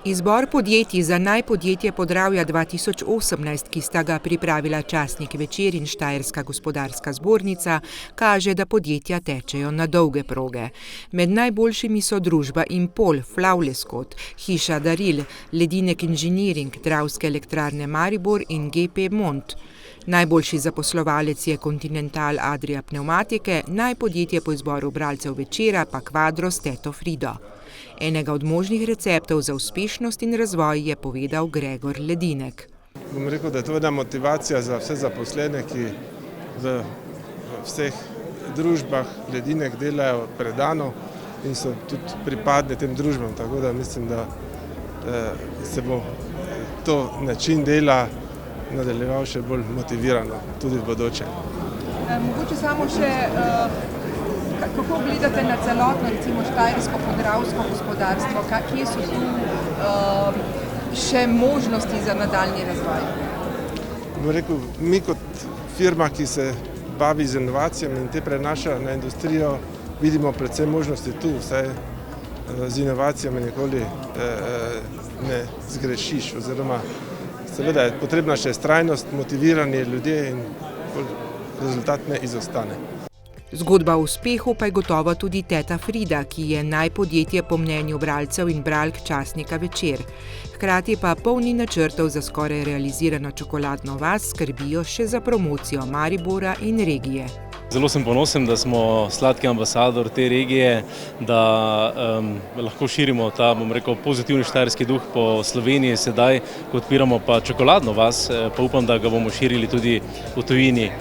Izbor podjetij za najpodjetje Podravja 2018, ki sta ga pripravila časnik Večer in Štajerska gospodarska zbornica, kaže, da podjetja tečejo na dolge proge. Med najboljšimi so družba Impol, Flavleskot, Hiša Daril, Ledinek Inženiring, Dravske elektrarne Maribor in GP Mont. Najboljši zaposlovalec je Continental Adria Pneumatike, najpodjetje po izboru bralcev Večera pa Quadros Teto Frido. Enega od možnih receptov za uspešnost in razvoj je povedal Gregor Ledinek. Bom rekel, da je to ena motivacija za vse zaposlene, ki v vseh družbah Ledinek delajo predano in so tudi pripadni tem družbam. Tako da mislim, da se bo to način dela nadaljeval še bolj motivirano, tudi v bodoče. Mogoče samo še, kako gledate na celotno, recimo štajersko-podravsko gospodarstvo, kje so tu še možnosti za nadaljnji razvoj? Bom rekel, mi kot firma, ki se bavi z inovacijami in te prenaša na industrijo, vidimo predvsem možnosti tu, saj z inovacijami nikoli ne zgrešiš, oziroma seveda je potrebna še vztrajnost, motivirani ljudje in rezultat ne izostane. Zgodba o uspehu pa je gotovo tudi teta Frida, ki je najpodjetje po mnenju bralcev in bralk časnika Večer. Hkrati pa polni načrtov za skoraj realizirano čokoladno vas skrbijo še za promocijo Maribora in regije. Zelo sem ponosen, da smo sladki ambasador te regije, da lahko širimo ta, bom rekel, pozitivni štajerski duh po Sloveniji sedaj, ko odpiramo pa čokoladno vas, pa upam, da ga bomo širili tudi v tujini.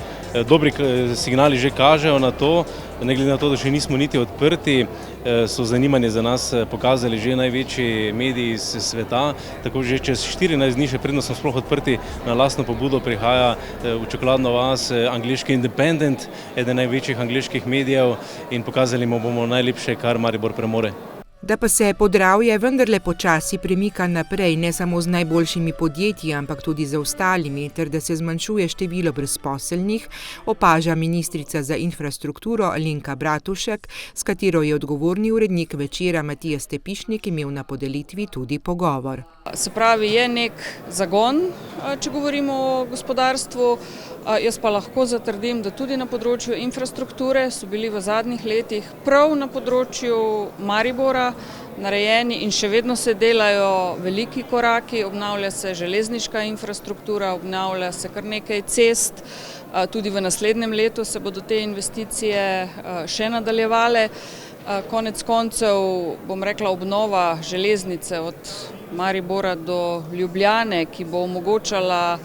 Dobri signali že kažejo na to, ne glede na to, da še nismo niti odprti, so zanimanje za nas pokazali že največji mediji iz sveta, tako že čez 14 dni, še predno smo sploh odprti, na lastno pobudo prihaja v čokoladno vas angleški Independent, eden največjih angleških medijev, in pokazali mu bomo najlepše, kar Maribor premore. Da pa se Podravje vendarle počasi premika naprej, ne samo z najboljšimi podjetji, ampak tudi z ostalimi, ter da se zmanjšuje število brezposelnih, opaža ministrica za infrastrukturo Alenka Bratušek, s katero je odgovorni urednik Večera Matija Stepišnik imel na podelitvi tudi pogovor. Se pravi, je nek zagon, če govorimo o gospodarstvu. Jaz pa lahko zatrdim, da tudi na področju infrastrukture so bili v zadnjih letih prav na področju Maribora narejeni in še vedno se delajo veliki koraki, obnavlja se železniška infrastruktura, obnavlja se kar nekaj cest, tudi v naslednjem letu se bodo te investicije še nadaljevale. Konec koncev, bom rekla, obnova železnice od Maribora do Ljubljane, ki bo omogočala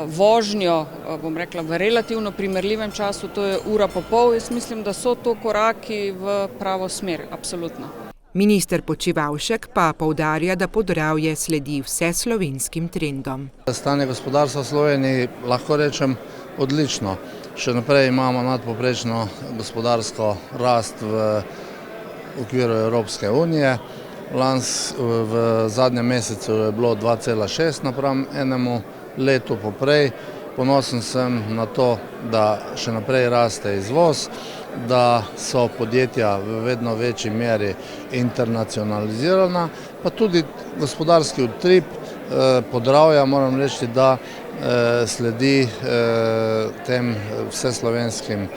vožnjo, bom rekla, v relativno primerljivem času, to je ura pa pol. Jaz mislim, da so to koraki v pravo smer, absolutno. Minister Počivalšek pa poudarja, da Podravje sledi vseslovenskim trendom. Stanje gospodarstva v Sloveniji lahko rečem odlično. Še naprej imamo nadpovprečno gospodarsko rast v okviru Evropske unije. V zadnjem mesecu je bilo 2,6 napram enemu letu poprej. Ponosen sem na to, da še naprej raste izvoz, da so podjetja v vedno večji meri internacionalizirana, pa tudi gospodarski utrip Podravja, moram reči, da sledi tem vseslovenskim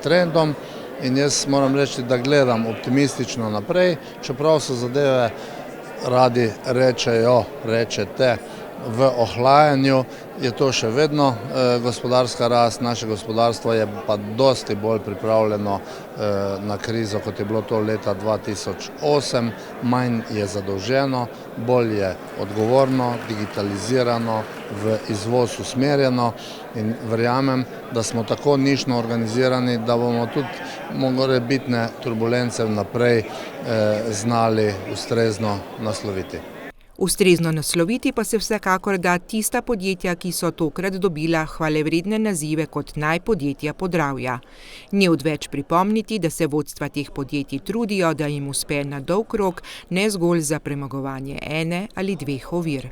trendom, in jaz moram reči, da gledam optimistično naprej, čeprav so zadeve, radi rečete, v ohlajanju, je to še vedno gospodarska rast, naše gospodarstvo je pa dosti bolj pripravljeno na krizo, kot je bilo to leta 2008, manj je zadolženo, bolj je odgovorno, digitalizirano, v izvoz usmerjeno, in verjamem, da smo tako nišno organizirani, da bomo tudi morebitne turbulence naprej znali ustrezno nasloviti. Ustrezno nasloviti pa se vsekakor da tista podjetja, ki so tokrat dobila hvalevredne nazive kot najpodjetja Podravja. Ni odveč pripomniti, da se vodstva teh podjetij trudijo, da jim uspe na dolg rok, ne zgolj za premagovanje ene ali dveh ovir.